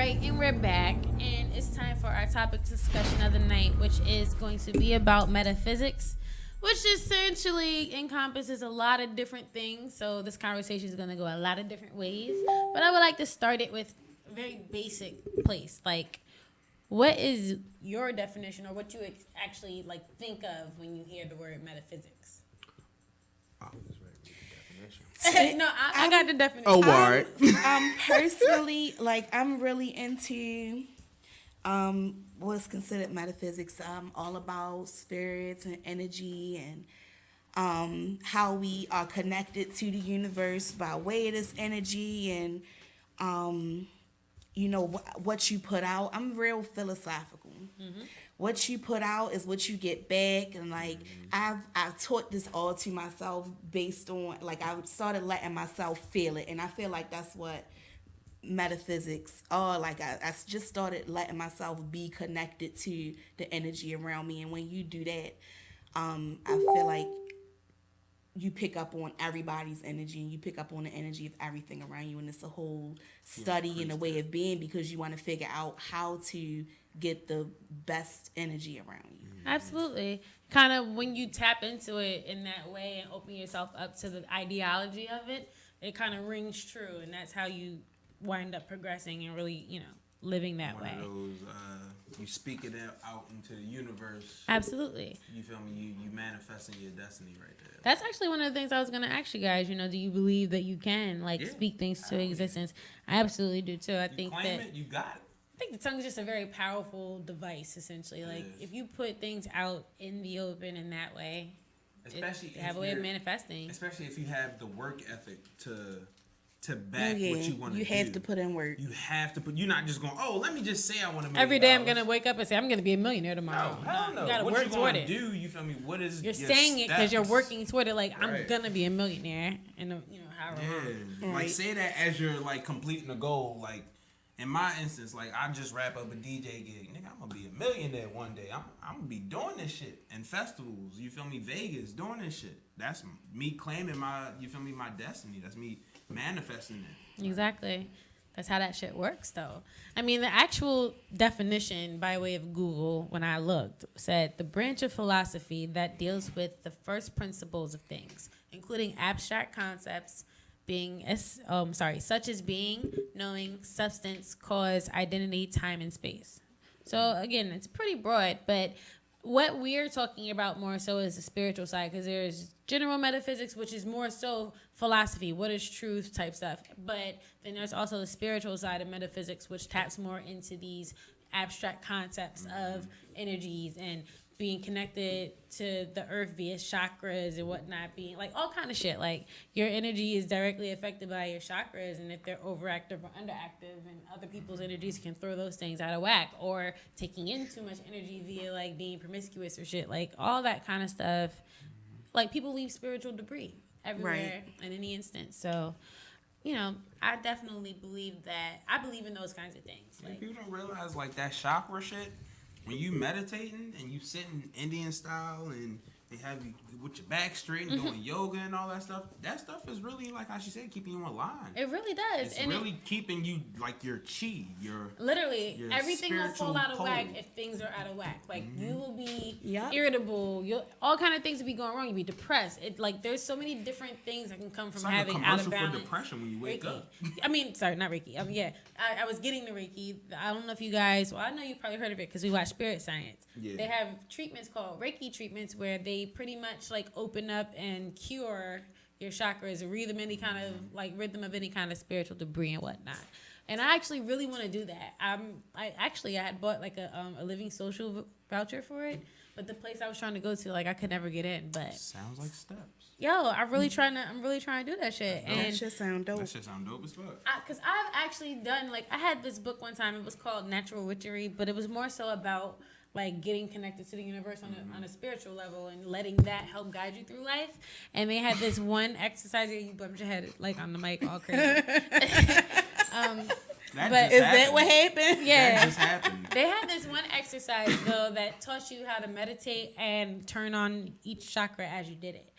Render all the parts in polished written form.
right, and we're back, and it's time for our topic discussion of the night, which is going to be about metaphysics, which essentially encompasses a lot of different things. So this conversation is going to go a lot of different ways, but I would like to start it with a very basic place. Like, what is your definition, or what you actually like think of when you hear the word metaphysics? Oh, that's right. Definition. No, I got the definition. Oh, word. Personally, like, I'm really into what's considered metaphysics. I'm all about spirits and energy and how we are connected to the universe by way of this energy and what you put out. I'm real philosophical. Mm-hmm. What you put out is what you get back, and like I've taught this all to myself based on, like, I started letting myself feel it, and I feel like that's what metaphysics are. Like, I just started letting myself be connected to the energy around me, and when you do that, I feel like you pick up on everybody's energy, and you pick up on the energy of everything around you, and it's a whole study and a way of being, because you want to figure out how to get the best energy around you. Absolutely. Kind of when you tap into it in that way and open yourself up to the ideology of it, it kind of rings true, and that's how you wind up progressing and really, living that way. One of those, you speak it out into the universe. Absolutely. You feel me? You manifesting your destiny right there. That's actually one of the things I was going to ask you guys. Do you believe that you can, speak things to existence? I absolutely do, too. I think claim it, you got it. I think the tongue is just a very powerful device, essentially. Like, if you put things out in the open in that way, especially have a way of manifesting. Especially if you have the work ethic to back what you want to do. You have to put in work. You have to put. You're not just going, let me just say I want to. Every day I'm gonna wake up and say I'm gonna be a millionaire tomorrow. No, hell no. You gotta what work you toward gonna it. do? You feel me? What is you're your saying it because you're steps? working toward it. Like, right. I'm gonna be a millionaire, and however long. Like, say that as you're like completing a goal. Like, in my instance, like, I just wrap up a DJ gig. Nigga, I'm gonna be a millionaire one day. I'm gonna be doing this shit in festivals. You feel me? Vegas, doing this shit. That's me claiming my destiny. That's me manifesting it. Exactly. That's how that shit works, though. I mean, the actual definition by way of Google, when I looked, said the branch of philosophy that deals with the first principles of things, including abstract concepts, such as being, knowing, substance, cause, identity, time, and space. So again, it's pretty broad, but what we're talking about more so is the spiritual side, because there's general metaphysics, which is more so philosophy, what is truth type stuff. But then there's also the spiritual side of metaphysics, which taps more into these abstract concepts of energies and being connected to the earth via chakras and whatnot, being like all kind of shit. Like, your energy is directly affected by your chakras, and if they're overactive or underactive, and other people's energies can throw those things out of whack, or taking in too much energy via like being promiscuous or shit, like all that kind of stuff. Like, people leave spiritual debris everywhere in any instance. So, I definitely believe that. I believe in those kinds of things. Like, people don't realize, like, that chakra shit. When you meditating and you sitting Indian style and they have you with your back straight and doing yoga and all that stuff is really, like how she said, keeping you in line. It really does. It's and really keeping you, like, your chi, literally, your everything will fall out of pole. whack if things are out of whack. Like, you will be irritable. All kind of things will be going wrong. You'll be depressed. There's so many different things that can come from having out of balance. For depression when you wake up. I mean, sorry, not Reiki. I was getting the Reiki. I don't know if you guys, I know you probably heard of it because we watch Spirit Science. Yeah. They have treatments called Reiki treatments where they pretty much like open up and cure your chakras, or rhythm any kind of any kind of spiritual debris and whatnot. And I actually really want to do that. I had bought like a living social voucher for it, but the place I was trying to go to, like, I could never get in. But sounds like steps. Yo, I'm really trying to do that shit. And that shit sound dope. That shit sound dope as fuck. Because I've actually done, like, I had this book one time. It was called Natural Witchery, but it was more so about like getting connected to the universe on a spiritual level and letting that help guide you through life. And they had this one exercise that you bumped your head like on the mic all crazy. That what happened? Yeah. That just happened. They had this one exercise though that taught you how to meditate and turn on each chakra as you did it.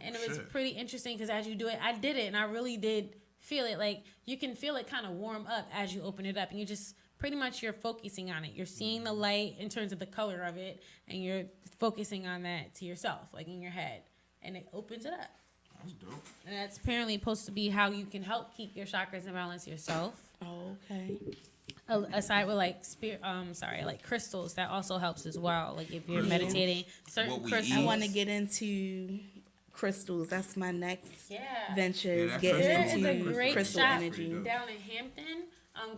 And it was pretty interesting because as you do it, I did it and I really did feel it. Like, you can feel it kind of warm up as you open it up, and you just pretty much you're focusing on it. You're seeing the light in terms of the color of it, and you're focusing on that to yourself, like in your head, and it opens it up. That's dope. And that's apparently supposed to be how you can help keep your chakras in balance yourself. Oh, okay. Aside with like like crystals, that also helps as well. Like if you're meditating, certain crystals. I want to get into crystals. That's my next venture. Is getting There is a into great crystal shop energy down in Hampton,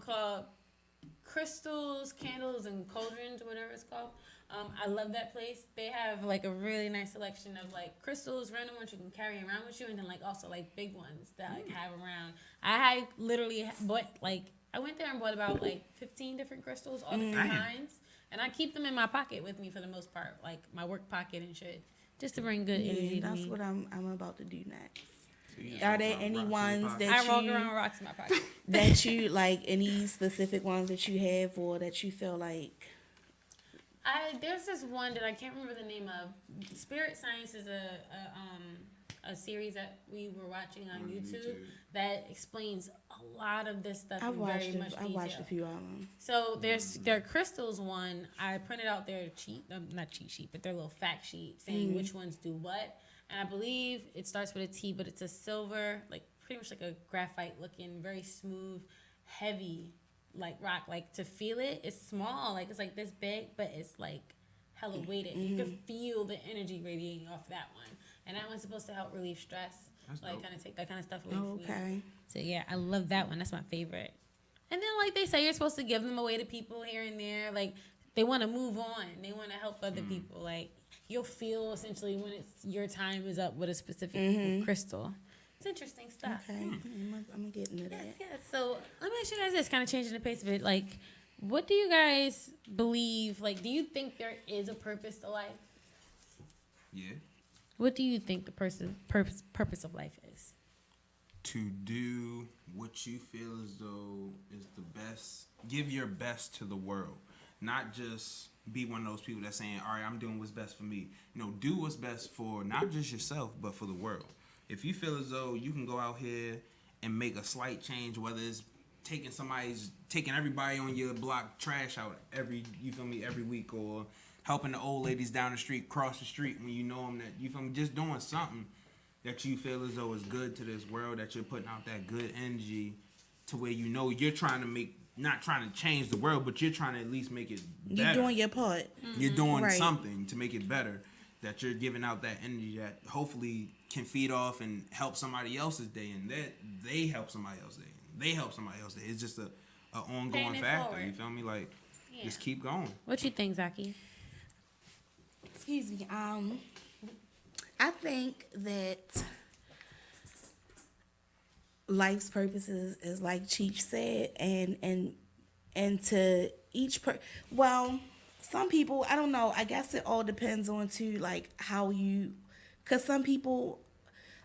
called Crystals, Candles, and Cauldrons, whatever it's called. I love that place. They have like a really nice selection of like crystals, random ones you can carry around with you, and then like also like big ones that like have around. I literally bought like I went there and bought about like 15 different crystals, all different kinds, and I keep them in my pocket with me for the most part, like my work pocket and shit, just to bring good energy. That's what I'm about to do next. Are there any ones that I roll around rocks in my pocket? That you like? Any specific ones that you have, or that you feel like? There's this one that I can't remember the name of. Spirit Science is a series that we were watching on YouTube that explains a lot of this stuff in very much detail. I watched a few of them. So there's their crystals one. I printed out their not cheat sheet, but their little fact sheet saying which ones do what. And I believe it starts with a T, but it's a silver, like pretty much like a graphite looking, very smooth, heavy, like rock. Like to feel it, it's small, like it's like this big, but it's like hella weighted. You can feel the energy radiating off that one. And that one's supposed to help relieve stress. That's like kind of take that kind of stuff away from you. Okay. So yeah, I love that one. That's my favorite. And then like they say, you're supposed to give them away to people here and there. Like they want to move on. They want to help other people. Like you'll feel essentially when it's your time is up with a specific crystal. It's interesting stuff. Okay. I'm getting to that. Yeah. So let me ask you guys this, kind of changing the pace of it. Like, what do you guys believe? Like, do you think there is a purpose to life? Yeah. What do you think the purpose of life is? To do what you feel as though is the best. Give your best to the world. Not just be one of those people that's saying, all right, I'm doing what's best for me. You know, do what's best for not just yourself, but for the world. If you feel as though you can go out here and make a slight change, whether it's taking everybody on your block trash out every week, or helping the old ladies down the street cross the street when you know them, that you feel me, just doing something that you feel as though is good to this world, that you're putting out that good energy to where you know you're trying to make, not trying to change the world, but you're trying to at least make it better. You're doing your part. You're doing something to make it better, that you're giving out that energy that hopefully can feed off and help somebody else's day, and that they help somebody else's day. They help somebody else's day. It's just a ongoing factor. Forward. You feel me? Like, just keep going. What you think, Zaki? Excuse me. I think that life's purpose is like Cheech said, and to each some people, I don't know, I guess it all depends on too, like how you, because some people,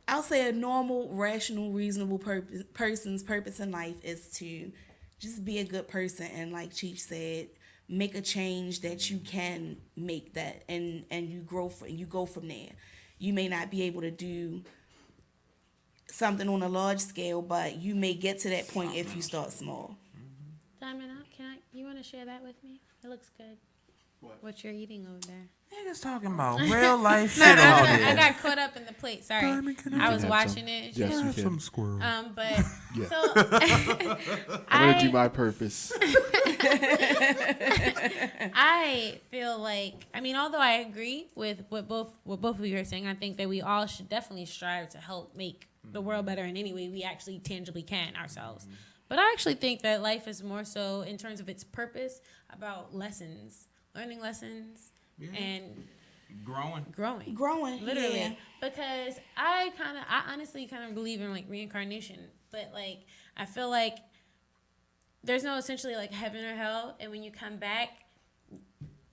I'll say a normal, rational, reasonable person's purpose in life is to just be a good person, and like Cheech said, make a change that you can make that, and you go from there. You may not be able to do something on a large scale, but you may get to that point if you start small. Diamond, you want to share that with me? It looks good. What you're eating over there? Niggas talking about real life shit. I got caught up in the plate. Sorry, I was watching it. Yes, you can. Some squirrel. But so I'm gonna do my purpose. I feel like, I mean, although I agree with what both of you are saying, I think that we all should definitely strive to help make the world better in any way we actually tangibly can ourselves. But I actually think that life is more so, in terms of its purpose, about lessons, learning lessons, and growing, literally. Because I honestly kind of believe in like reincarnation, but like I feel like there's no essentially like heaven or hell, and when you come back,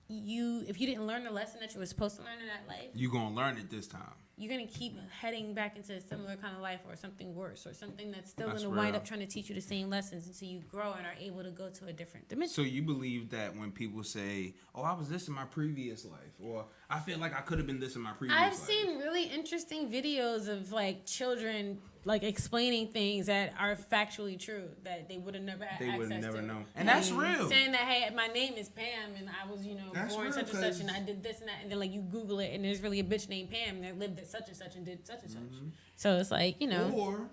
if you didn't learn the lesson that you were supposed to learn in that life, you're gonna learn it this time. you're going to keep heading back into a similar kind of life or something worse or something that's still going to real. wind up trying to teach you the same lessons until you grow and are able to go to a different dimension. So you believe that when people say, "Oh, I was this in my previous life," or "I feel like I could have been this in my previous life." I've seen really interesting videos of like children like explaining things that are factually true that they would have never had They access would have never to. known, and that's real. Saying that, hey, my name is Pam and I was, That's born real, such and such and 'cause- I did this and that, and then like you Google it and there's really a bitch named Pam that lived at such and such and did such and such. So it's like, Or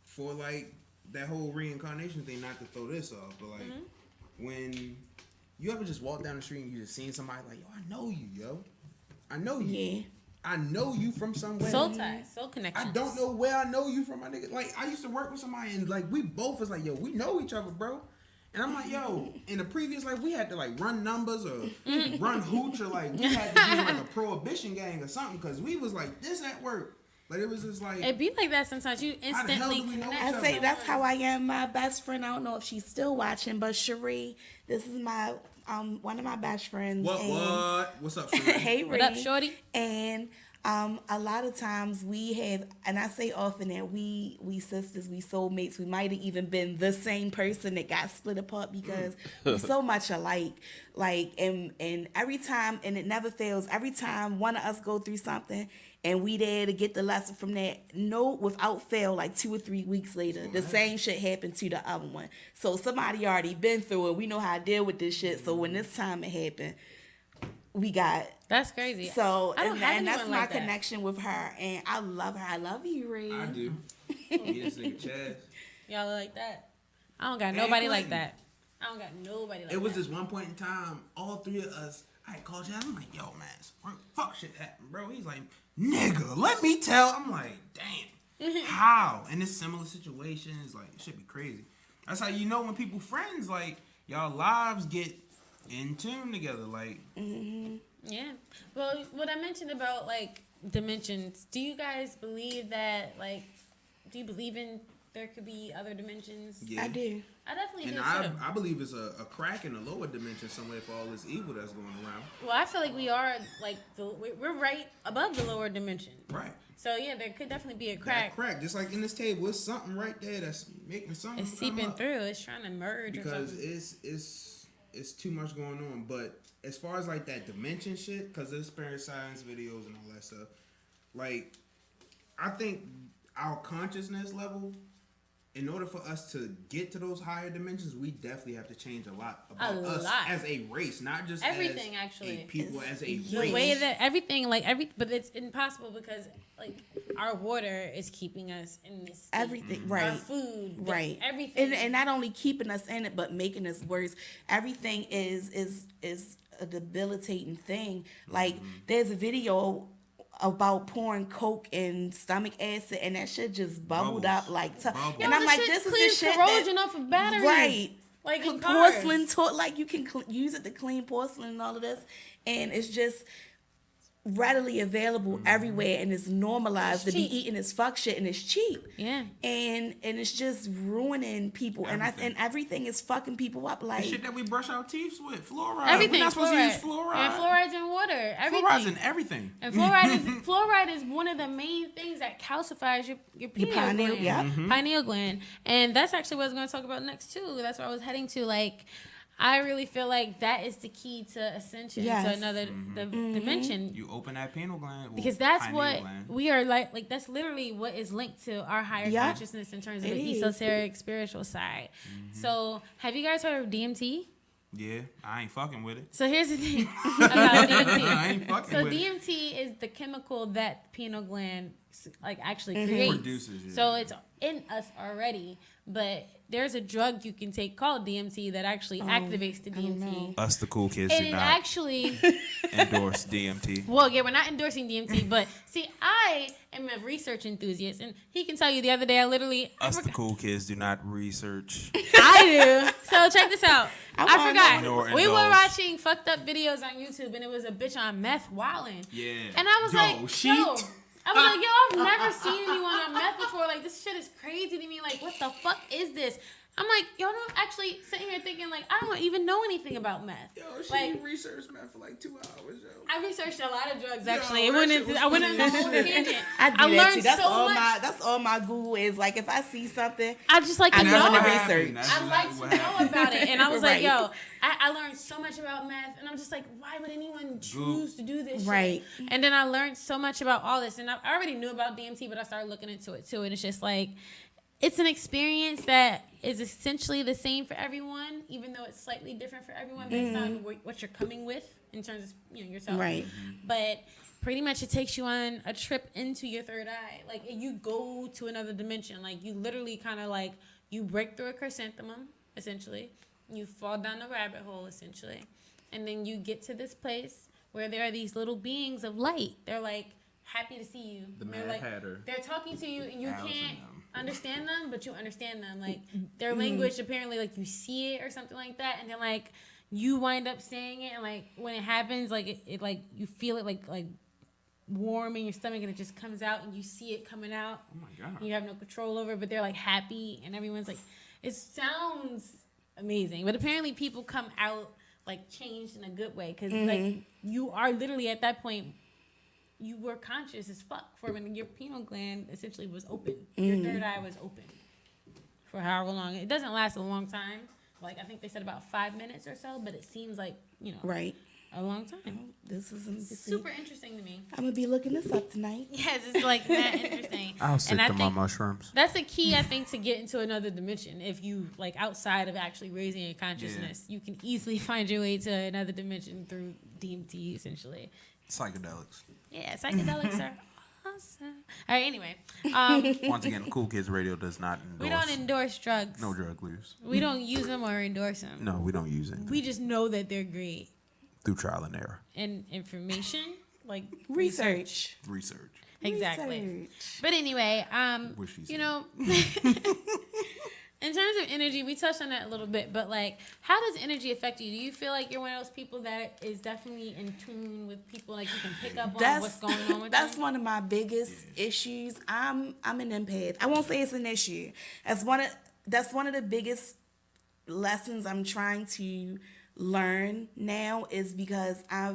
for like that whole reincarnation thing, not to throw this off, but like when you ever just walk down the street and you just seeing somebody like, yo, I know you, yo. I know you. Yeah. I know you from somewhere. soul ties, soul connections. I don't know where I know you from, my nigga. Like, I used to work with somebody and like we both was like, yo, we know each other, bro. And I'm like, yo, in the previous life, we had to like run numbers or run hooch or like we had to be in like a prohibition gang or something because we was like this at work. Like it was just like It be like that sometimes. You How the hell instantly do we know connect. each I other? say that's how I am. My best friend, I don't know if she's still watching, but Cherie, this is my one of my best friends. What's up, Sheree? Hey, What up, Ree. shorty? And a lot of times we have, and I say often that we sisters, we soulmates, we might have even been the same person that got split apart because we're so much alike. Like, and every time, and it never fails, every time one of us go through something and we there to get the lesson from that, without fail, like 2 or 3 weeks later, the same shit happened to the other one. So somebody already been through it. We know how to deal with this shit. So when this time it happened, we got... That's crazy. So, I don't have and that's anyone my like that. connection with her, and I love her. I love you, Ree. I do. Yes, nigga, Chaz. Y'all are like that. I don't got And nobody like Clinton. that. I don't got nobody like that. It was this one point in time, all three of us, I called Chaz. I'm like, yo, man, fuck shit happened, bro. He's like, nigga, let me tell. I'm like, damn, how? In this similar situations, like, it should be crazy. That's how you know when people friends, like, y'all lives get in tune together, like. Yeah. Well, what I mentioned about like dimensions, do you guys believe that do you believe in there could be other dimensions? Yeah. I do. I definitely And do too. I believe it's a crack in the lower dimension somewhere for all this evil that's going around. Well, I feel like we are like we're right above the lower dimension. Right. So yeah, there could definitely be a crack. That crack, just like in this table, it's something right there that's making something It's come seeping up. through. It's trying to merge or Because something. it's too much going on. But as far as like that dimension shit, because there's spirit science videos and all that stuff, like I think our consciousness level, in order for us to get to those higher dimensions, we definitely have to change a lot about us lot. as a race, not just Everything, as actually. a people, as a The race. way that everything but it's impossible because like our water is keeping us in this state. Everything, Our right. food, Right. everything. And not only keeping us in it, but making us worse. Everything is a debilitating thing. Like, there's a video about pouring Coke and stomach acid, and that shit just bubbled Bubbles. up like... Bubbles. And I'm like, this is the shit corrosion that... off of batteries. Right. Like in cars. Porcelain, like you can use it to clean porcelain and all of this. And it's just readily available everywhere, and it's normalized It's to cheap. be eating this fuck shit, and it's cheap. Yeah. And it's just ruining people, and everything is fucking people up. The Like, shit that we brush our teeth with, fluoride. Everything. We're not supposed to use fluoride. And fluoride's in water. Everything. Fluoride's in everything. And fluoride is one of the main things that calcifies your pineal pineal, gland. yeah. Pineal gland. And that's actually what I was going to talk about next too. That's where I was heading to. Like, I really feel like that is the key to ascension Yes. to another dimension. You open that pineal gland. Because that's pineal what gland. we are like that's literally what is linked to our higher Yeah. consciousness in terms of It the is. esoteric spiritual side. So have you guys heard of DMT? Yeah, I ain't fucking with it. So here's the thing about DMT. I ain't fucking So with it. DMT is the chemical that the pineal gland like actually creates. Produces, yeah. So it's in us already, but there's a drug you can take called DMT that actually activates the DMT. Us, the cool kids, And do it not actually, endorse DMT. well, yeah, we're not endorsing DMT, but see, I am a research enthusiast, and he can tell you the other day, Us, the cool kids, do not research. I do. So check this out. I I wanna know. forgot. We were Indulge. watching fucked up videos on YouTube, and it was a bitch on meth wilding. Yeah. And I was Yo, like, she yo. I was like, yo, I've never seen anyone on meth before. Like, this shit is crazy to me. Like, what the fuck is this? I'm like, yo, I'm actually sitting here thinking, like, I don't even know anything about meth. Yo, she like, researched meth for like 2 hours, yo. I researched a lot of drugs, actually. Yo, I went on a whole tangent. I do that too. learned That's so all much. that's all my Google is. Like if I see something, I just like to I know. know what the happened. research. That's I like exactly to what know happened. about it. And I was Right. like, yo, I learned so much about meth. And I'm just like, why would anyone choose to do this Right. shit? And then I learned so much about all this. And I already knew about DMT, but I started looking into it too. And it's just like, it's an experience that is essentially the same for everyone, even though it's slightly different for everyone based on what you're coming with in terms of yourself. Right. But pretty much it takes you on a trip into your third eye. Like you go to another dimension. Like you literally kind of like you break through a chrysanthemum, essentially. You fall down a rabbit hole, essentially. And then you get to this place where there are these little beings of light. They're like happy to see you. The They're Mad like, Hatter. they're talking to you and you Owls can't and them. understand them, but you understand them. Like their language, apparently, like you see it or something like that, and then like you wind up saying it, and like when it happens, like it like you feel it like warm in your stomach, and it just comes out, and you see it coming out. Oh my god. And you have no control over it, but they're like happy, and everyone's like, it sounds amazing, but apparently people come out like changed in a good way because like you are literally at that point. You were conscious as fuck for when your pineal gland essentially was open. Your third eye was open for however long. It doesn't last a long time. Like I think they said about 5 minutes or so, but it seems like right. a long time. This is Super interesting to me. I'm gonna be looking this up tonight. Yes, it's like that interesting. I'll stick And I to my think mushrooms. that's the key, I think, to get into another dimension. If you like outside of actually raising your consciousness, you can easily find your way to another dimension through DMT, essentially. Psychedelics. Yeah, psychedelics are awesome. All right, anyway. Once again, Kool Kids Radio does not endorse. We don't endorse drugs. No drug use. We don't use them or endorse them. No, we don't use it. We just know that they're great. Through trial and error. And information, like Research. Research. Exactly. Research. But anyway, Wish he you said. know, in terms of energy, we touched on that a little bit, but like, how does energy affect you? Do you feel like you're one of those people that is definitely in tune with people, like you can pick up on what's going on with That's them? one of my biggest issues. I'm an empath. I won't say it's an issue. That's one of the biggest lessons I'm trying to learn now is because I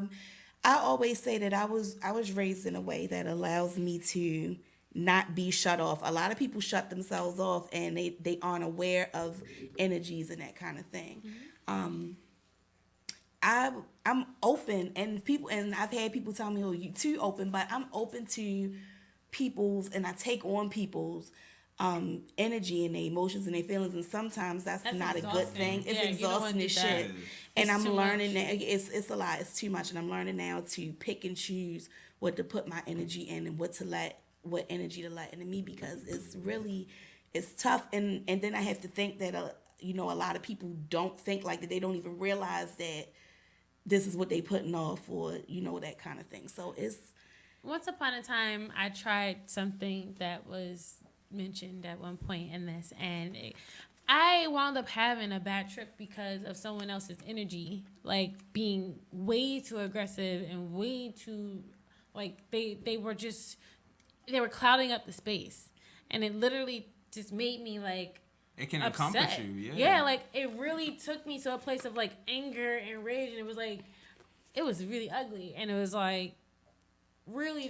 always say that I was raised in a way that allows me to not be shut off. A lot of people shut themselves off and they aren't aware of energies and that kind of thing. I'm open and I've had people tell me, oh, you too open, but I'm open to people's and I take on people's energy and their emotions and their feelings, and sometimes that's not a good thing. It's exhausting as shit. And I'm learning that it's a lot. It's too much, and I'm learning now to pick and choose what to put my energy in and what energy to let into me, because it's tough. And then I have to think that a lot of people don't think like that. They don't even realize that this is what they putting off, or that kind of thing. So it's Once upon a time, I tried something that was mentioned at one point in this, and I wound up having a bad trip because of someone else's energy, like being way too aggressive and way too, like they were clouding up the space, and it literally just made me like It can upset. encompass you, yeah. Yeah, like it really took me to a place of like anger and rage, and it was really ugly, and it was like really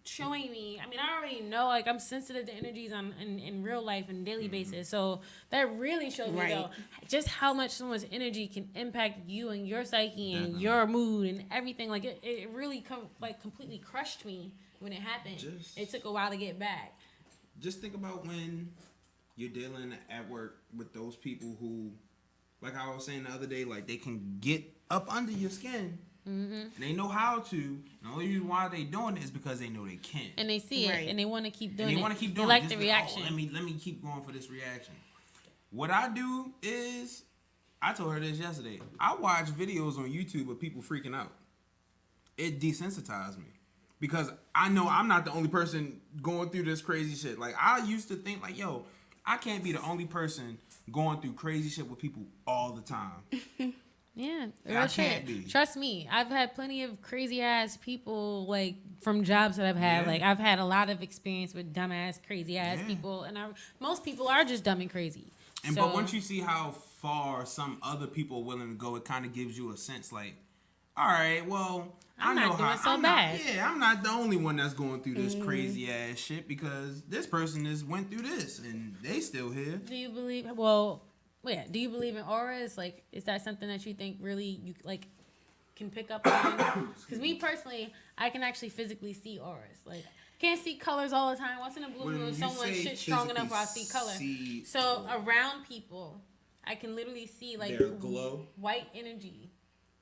showing me. I mean, I already know, like, I'm sensitive to energies in real life and daily basis, so that really showed me though just how much someone's energy can impact you and your psyche and your mood and everything. Like it really completely crushed me when it happened. It took a while to get back. Just think about when you're dealing at work with those people who, like I was saying the other day, like they can get up under your skin. And they know how to. And the only reason why they doing it is because they know they can. And they see it, and they want to keep doing And it. they want to keep doing they it. like the Just reaction. let me keep going for this reaction. What I do is, I told her this yesterday. I watch videos on YouTube of people freaking out. It desensitized me. Because I know I'm not the only person going through this crazy shit. Like, I used to think, like, yo, I can't be the only person going through crazy shit with people all the time. Yeah, I can't be. Trust me, I've had plenty of crazy ass people, like from jobs that I've had. Yeah. Like I've had a lot of experience with dumbass, crazy ass people, and most people are just dumb and crazy. And but once you see how far some other people are willing to go, it kind of gives you a sense like, all right, well, I'm not doing so bad. I'm not the only one that's going through this crazy ass shit because this person went through this and they still here. Do you believe? Well, yeah. Do you believe in auras? Like, is that something that you think really you like can pick up on? Because me personally, I can actually physically see auras. Like, can't see colors all the time. Once in a blue moon, someone shit strong enough where I see color. So around people, I can literally see like their glow, white energy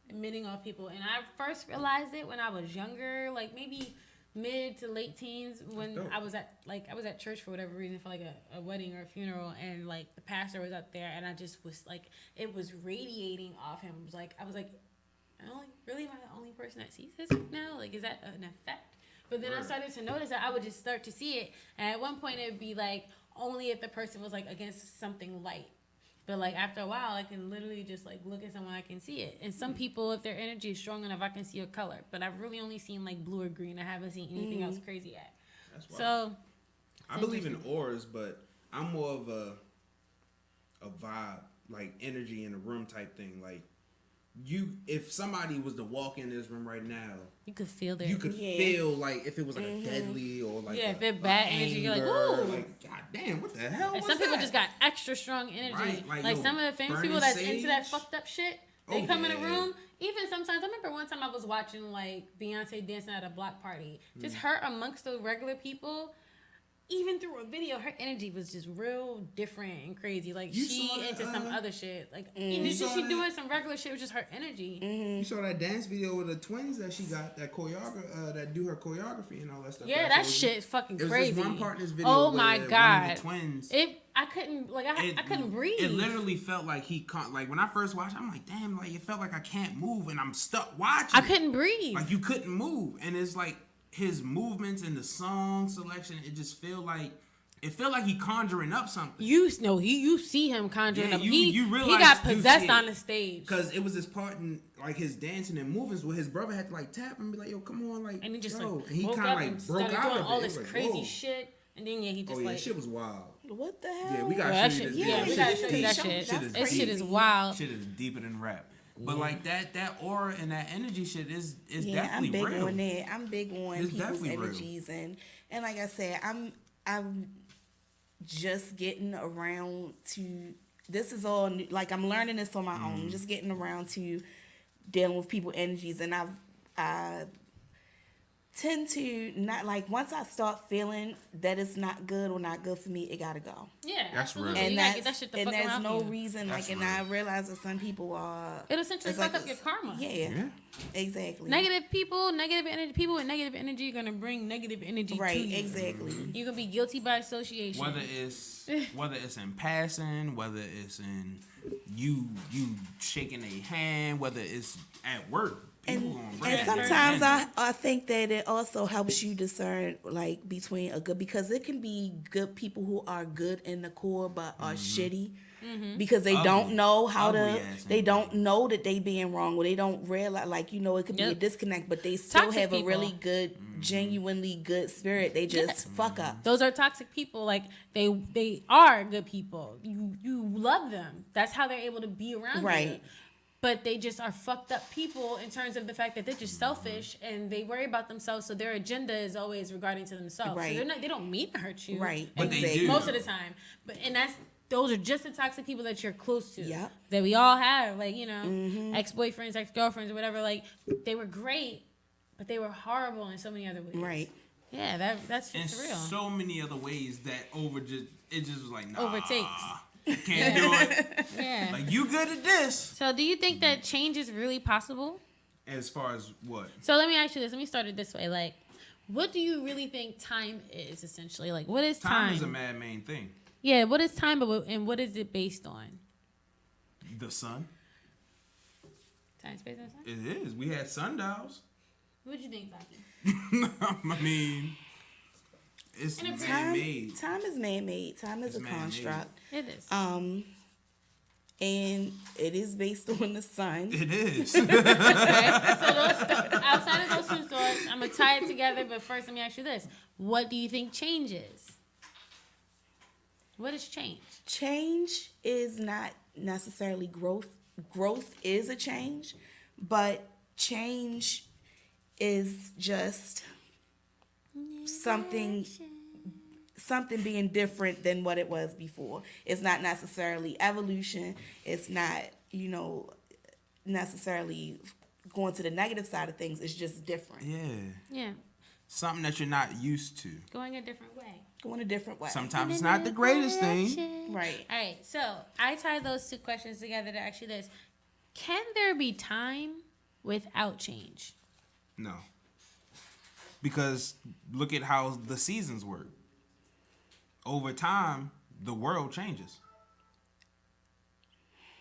emitting off people. And I first realized it when I was younger, like maybe mid to late teens, when I was at church for whatever reason, for like a wedding or a funeral, and like the pastor was up there, and I just was like, it was radiating off him. I was like, really am I the only person that sees this now? Like, is that an effect? But then I started to notice that I would just start to see it, and at one point it would be like only if the person was like against something light. But like after a while, I can literally just like look at someone, I can see it. And some people, if their energy is strong enough, I can see a color. But I've really only seen like blue or green. I haven't seen anything else crazy yet. That's wild. So I believe in auras, but I'm more of a vibe, like energy in a room type thing. Like if somebody was to walk in this room right now, you could feel their. You could feel like if it was like a deadly or like if it's bad energy, you're like, ooh, like God damn, what the hell? And some people just got extra strong energy. Right? Like some of the famous people that's into that sage. fucked up shit. They come in a room. Even sometimes, I remember one time I was watching like Beyonce dancing at a block party. Just her amongst the regular people. Even through a video, her energy was just real different and crazy. Like she into some other shit. Like even just she doing some regular shit was just her energy. You saw that dance video with the twins that she got that that do her choreography and all that stuff. Yeah, that shit's fucking crazy. There was one part in this video. Oh my god, one of the twins. I couldn't breathe. It literally felt like like when I first watched, I'm like, damn, like it felt like I can't move and I'm stuck watching. I couldn't breathe. Like you couldn't move, and it's like. His movements and the song selection, it felt like he conjuring up something. You see him conjuring up. You realize he got possessed on the stage because it was this part in like his dancing and movements where his brother had to like tap him and be like, "Yo, come on!" Like, and he just and he kind of like broke out doing of all it. this Like, crazy whoa. shit, and then he just that shit was wild. What the hell? Yeah, we gotta show you this. Yeah, we gotta show you that shit. This shit is wild. Shit is deeper than rap. But like that aura and that energy shit is definitely I'm big real. on that. I'm big on It's people's definitely energies and like I said, I'm just getting around to this is all new, like I'm learning this on my own. I'm just getting around to dealing with people's energies, and I tend to not like once I start feeling that it's not good or not good for me, it gotta go. Yeah, that's real. absolutely. And you gotta get that shit the fuck there's around no you. reason That's like, and real. I realize that some people are. It'll essentially it's fuck like up your karma. Yeah, exactly. Negative people, negative energy. People with negative energy are gonna bring negative energy Right, to you. exactly. You're gonna be guilty by association. Whether it's in passing, whether it's in you shaking a hand, whether it's at work. And sometimes I think that it also helps you discern like between a good, because it can be good people who are good in the core but are shitty because they don't know how to, they don't know that they being wrong, or they don't realize, like, you know, it could be a disconnect, but they still Toxic have people. a really good, genuinely good spirit. They just fuck up. Those are toxic people. Like they are good people. You love them. That's how they're able to be around you. Right. But they just are fucked up people in terms of the fact that they're just selfish and they worry about themselves. So their agenda is always regarding to themselves. Right. So they don't mean to hurt you. Right. But they do. Most of the time. Those are just the toxic people that you're close to. Yep. That we all have. Like, you know, ex-boyfriends, ex-girlfriends, or whatever. Like, they were great, but they were horrible in so many other ways. Right. Yeah, that's in just real. so many other ways that it just was like, nah. Overtakes. Can't do it. Yeah. Like, you good at this. So do you think that change is really possible? As far as what? So let me ask you this. Let me start it this way. Like, what do you really think time is, essentially? Like, what is time? Time is a man-made thing. Yeah, what is time, and what is it based on? The sun. Time's based on sun? It is. We had sundials. What do you think, Zaki? I mean, it's man-made. Time is man-made. Time is a man-made. construct. It is. And it is based on the sun. It is. Okay, so outside of those two thoughts, I'm going to tie it together, but first let me ask you this. What do you think changes? What is change? Change is not necessarily growth. Growth is a change, but change is just something being different than what it was before. It's not necessarily evolution. It's not, necessarily going to the negative side of things. It's just different. Yeah. Something that you're not used to. Going a different way. Going a different way. Sometimes it's not the greatest thing. Right. All right. So I tied those two questions together to ask you this: can there be time without change? No. Because look at how the seasons work. Over time, the world changes.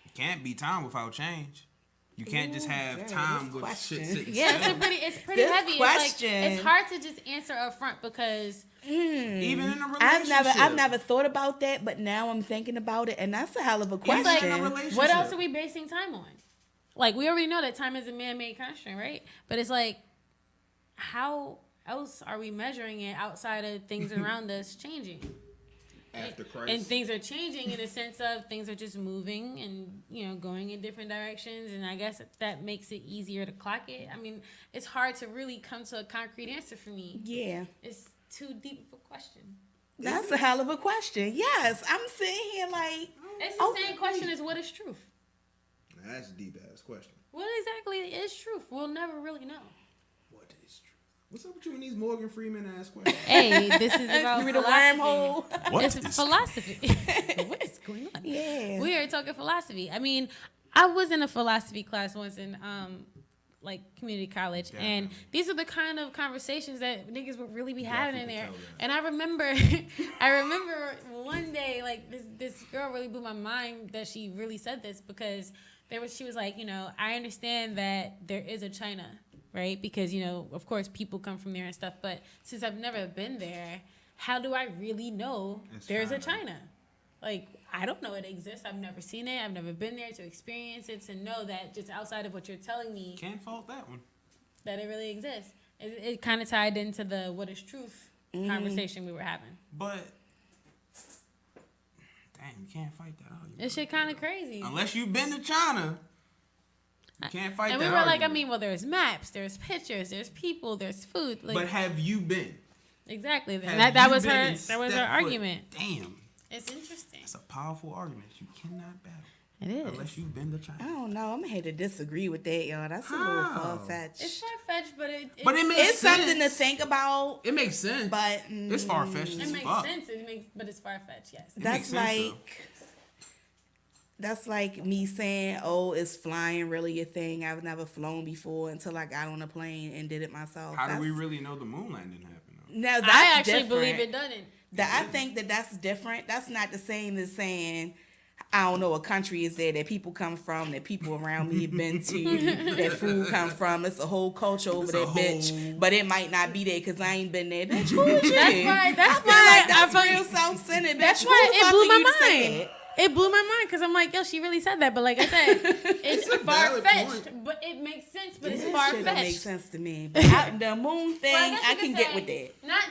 It can't be time without change. You can't just have time with shit sitting Yeah, still. it's pretty heavy. Question. It's hard to just answer up front because Even in a relationship. I've never thought about that, but now I'm thinking about it, and that's a hell of a question. like, in a relationship. what else are we basing time on? Like, we already know that time is a man-made construct, right? But it's like, how else are we measuring it outside of things around us changing? After Christ. And things are changing in the sense of things are just moving and, going in different directions. And I guess that makes it easier to clock it. I mean, it's hard to really come to a concrete answer for me. Yeah. It's too deep of a question. That's a hell of a question. Yes, I'm sitting here like... It's the same question as what is truth? That's a deep ass question. What exactly is truth? We'll never really know. What is truth? What's up with you and these Morgan Freeman ass questions? Hey, this is about Through the philosophy. wormhole. What It's is philosophy. What is going on? Yeah. We are talking philosophy. I mean, I was in a philosophy class once in community college, and these are the kind of conversations that niggas would really be having in there. And I remember one day, like, this girl really blew my mind that she really said this, because she was like, I understand that there is a China, right? Because, of course, people come from there and stuff. But since I've never been there, how do I really know there's a China? Like, I don't know it exists. I've never seen it. I've never been there to experience it, to know that just outside of what you're telling me, Can't fault that one. that it really exists. It kind of tied into the what is truth conversation we were having. But, damn, you can't fight that argument. This shit kind of crazy. Unless you've been to China, you can't fight that And we were argument. like, I mean, well, there's maps, there's pictures, there's people, there's food. Like, But have you been? exactly. And Have that you was been her. and That was her stepped foot? argument. Damn. It's interesting. That's a powerful argument. You cannot battle. It is. Unless you've been to I China. don't know. I'm here to disagree with that, y'all. That's a little How? far-fetched. It's far-fetched, but But it makes It's sense. something to think about, It makes sense. but It's far-fetched it as makes fuck. sense. But it's far-fetched, yes. makes that's sense, like me saying, "Oh, is flying really a thing? I've never flown before until I got on a plane and did it myself." How do we really know the moon landing happened, though? No, that's I actually different. believe it doesn't. I think that's different. That's not the same as saying, I don't know, a country is there that people come from, that people around me have been to, that food come from. It's a whole culture over It's there, a bitch. whole- But it might not be there because I ain't been there. Bitch, who is you? That's why. That's I feel why. like that's I feel- real self-centered. That's bitch. why Who the it fuck blew are my you to say mind. that? It blew my mind because I'm like, yo, she really said that. But like I said, it's a valid far-fetched. point. But it makes sense. But it's That shit don't make far-fetched. sense to me. But the moon thing, Well, guess I you can could get say with that. Not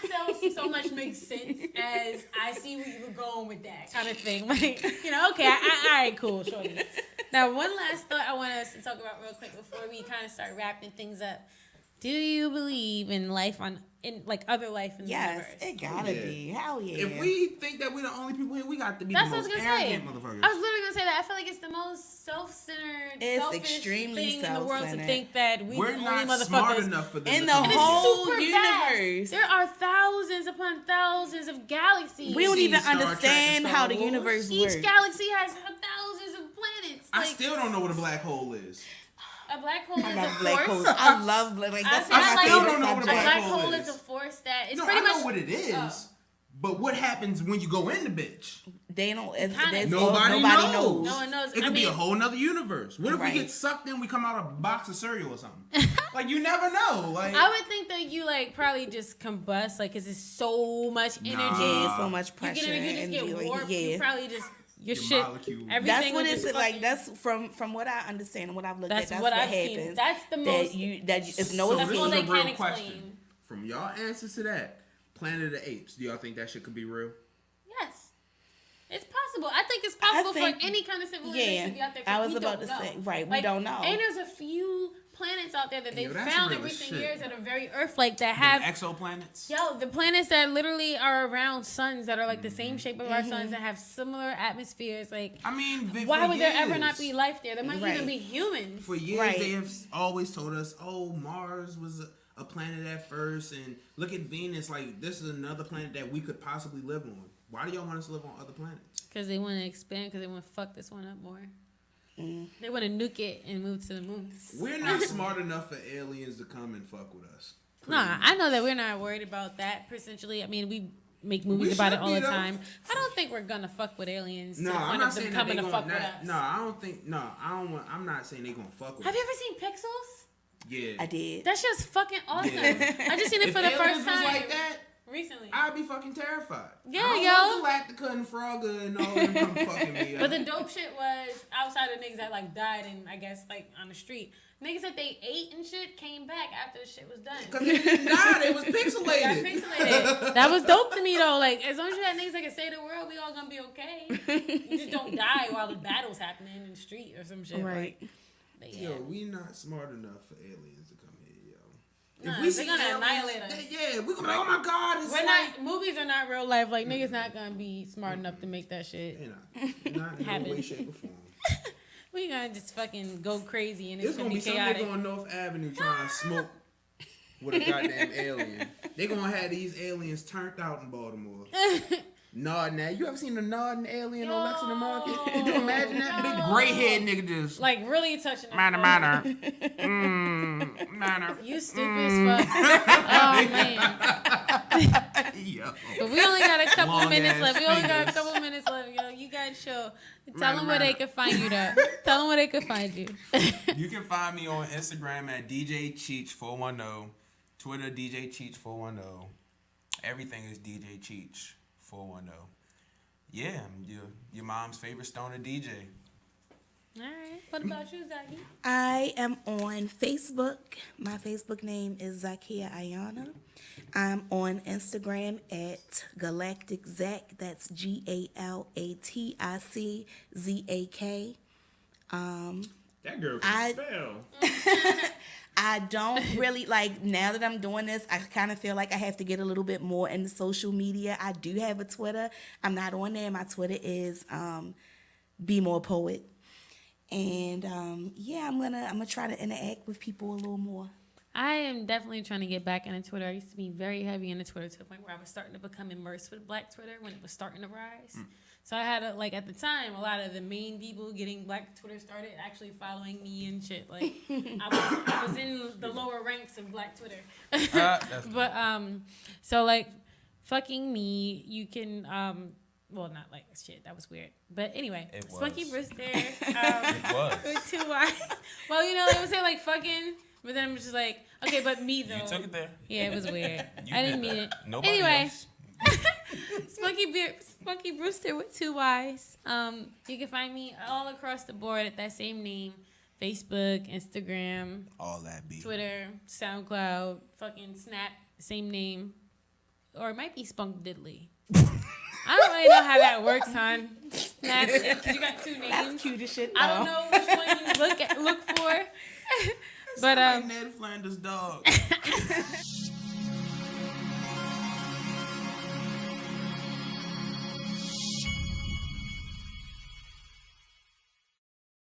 so much makes sense as I see where you were going with that kind of thing. Like, okay, all right, cool, shorty. Now, one last thought I want us to talk about real quick before we kind of start wrapping things up. Do you believe in life in other life in the Yes, universe? it gotta Yeah. be. Hell yeah. If we think that we're the only people here, we got to be That's the what I was most gonna say. arrogant motherfuckers. I was literally gonna say that. I feel like it's the most self-centered, It's selfish extremely thing in the world to self-centered. think that We're the not only motherfuckers. smart enough for them In to the come And here. it's whole super universe. vast. There are thousands upon thousands of galaxies. We don't seen even Star Trek and understand Star how the Wars? universe Each works. galaxy has thousands of planets. I Like, still don't know what a black hole is. a black hole I is love a black force. holes. I love black. Like that's I one of my still favorite don't know what a A subjects. black hole hole is. is a force that it's No, pretty I know much what it is. Oh. But what happens when you go in the bitch? They don't. Kinda. Nobody knows. knows. No one knows. It could I be a mean- whole nother universe. What if Right. we get sucked in, we come out a box of cereal or something? Like, you never know. Like, I would think that you probably just combust, cause it's so much energy. Yeah, so much You pressure get you just and get warped. You yeah. probably just your Your shit. molecule. Everything That's what would it's just like. fucking- That's from what I understand and what I've looked That's at. That's what what I've seen. happens. That's the most. It's no so That's this all is they a real can question. explain. From y'all answers to that, Planet of the Apes, do y'all think that shit could be real? Yes. It's possible. I think it's possible think- for any kind of civilization to be out there. 'Cause I was we about don't to know. say, right, we Like, don't know. And there's a few planets out there that they've that's found in real recent shit. years that are very Earth-like that The have exoplanets. the planets that literally are around suns that are like the same shape of our Mm-hmm. suns that have similar atmospheres. Like, I mean, why for would there ever years- not be life there? There might Right. even be humans. For years, Right. they have always told us, "Oh, Mars was a planet at first, and look at Venus. Like, this is another planet that we could possibly live on." Why do y'all want us to live on other planets? Because they want to expand. Because they want to fuck this one up more. They want to nuke it and move to the moon. We're not smart enough for aliens to come and fuck with us. Nah, I know that we're not worried about that. Essentially, I mean, we make movies about it should all the be, though. time. I don't think we're gonna fuck with aliens. No, to the I'm point not of them saying that coming they to gonna fuck with us. No, I don't think. No, I don't want. I'm not saying they gonna fuck with Have us. you ever seen Pixels? Yeah. I did. That shit's fucking awesome. Yeah. I just seen it If for the aliens first was time like that, recently. I'd be fucking terrified. Yeah, I don't yo. want Galactica and Frogger and all them come fucking me up. But the dope shit was outside of niggas that like died and I guess like on the street. Niggas that they ate and shit came back after the shit was done. Because they didn't die, they was Got pixelated. pixelated. That was dope to me though. Like as long as you had niggas that can save the world, we all gonna be okay. You just don't die while the battle's happening in the street or some shit. Right. Like, but yeah. Yo, we not smart enough for aliens to come here, yo. Nah, If we they're see gonna aliens, annihilate us. yeah, we're gonna be like, oh my god, it's We're like... not. Movies are not real life. Like niggas not gonna be smart enough to make that shit. They're not in no Happen. way, shape, or form. We gonna just fucking go crazy and it's It's gonna gonna be be some chaotic. nigga on North Avenue trying to smoke with a goddamn alien. They gonna have these aliens turned out in Baltimore. Nodding at. You ever seen a nodding alien on Lexington Market? Can you imagine that big gray head nigga just... Like really touching. Matter. You stupid as fuck. Oh man. Yo. But we only got a couple Long minutes ass left. We only got a fingers. couple minutes left, yo. You guys show. Tell Matter, them where they matter. can find you, though. Tell them where they can find you. You can find me on Instagram at DJ Cheech410, Twitter DJ Cheech410. Everything is DJ Cheech410. Yeah, I'm your mom's favorite stoner DJ. All right. What about you, Zaki? I am on Facebook. My Facebook name is Zakia Ayana. I'm on Instagram at Galactic Zach. That's GALATICZAK. That girl I- spell. I don't really like, now that I'm doing this, I kind of feel like I have to get a little bit more into social media. I do have a Twitter. I'm not on there. My Twitter is Be More Poet. And yeah, I'm gonna try to interact with people a little more. I am definitely trying to get back into Twitter. I used to be very heavy into Twitter to the point where I was starting to become immersed with Black Twitter when it was starting to rise. So I had, at the time, a lot of the main people getting Black Twitter started actually following me and shit. Like, I was in the lower ranks of Black Twitter. But, so, like, fucking me, you can, well, not like shit, that was weird. But anyway, It was. Spunky Brewster. It was. With 2 Y's. Well, they would say, like, fucking, but then I'm just like, okay, but me, though. You took it there. Yeah, it was weird. You I didn't did mean that. it. Nobody Anyway, else. Spunky Brewster with 2 Y's. You can find me all across the board at that same name: Facebook, Instagram, All that be. Twitter, SoundCloud, fucking Snap, same name, or it might be Spunk Diddley. I don't really know how that works, hon. Snap, because you got 2 names. That's cute as shit. I don't know which one you look for. But Like Ned Flanders' dog.